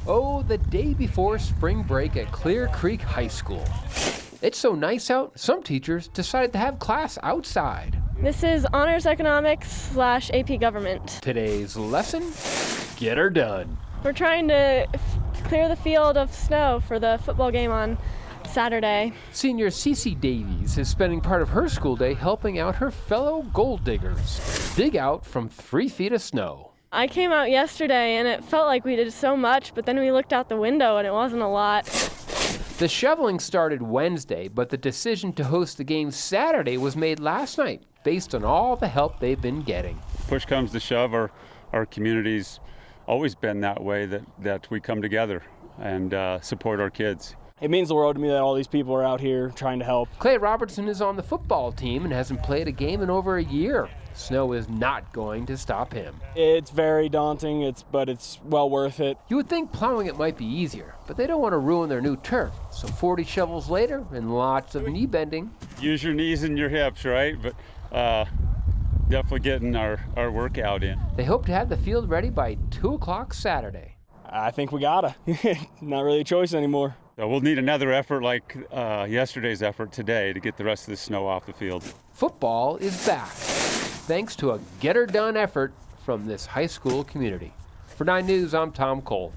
Oh, the day before spring break at Clear Creek High School. It's so nice out, some teachers decided to have class outside. This is Honors Economics / AP Government. Today's lesson, get her done. We're trying to clear the field of snow for the football game on Saturday. Senior Cece Davies is spending part of her school day helping out her fellow Golddiggers dig out from 3 feet of snow. I came out yesterday and it felt like we did so much, but then we looked out the window and it wasn't a lot. The shoveling started Wednesday, but the decision to host the game Saturday was made last night based on all the help they've been getting. Push comes to shove, our community's always been that way, that we come together and support our kids. It means the world to me that all these people are out here trying to help. Clay Robertson is on the football team and hasn't played a game in over a year. Snow is not going to stop him. It's very daunting, but it's well worth it. You would think plowing it might be easier, but they don't want to ruin their new turf. So 40 shovels later and lots of knee bending. Use your knees and your hips, right? But definitely getting our workout in. They hope to have the field ready by 2 o'clock Saturday. I think we gotta. Not really a choice anymore. So we'll need another effort like yesterday's effort today to get the rest of the snow off the field. Football is back, thanks to a get-her-done effort from this high school community. For 9 News, I'm Tom Cole.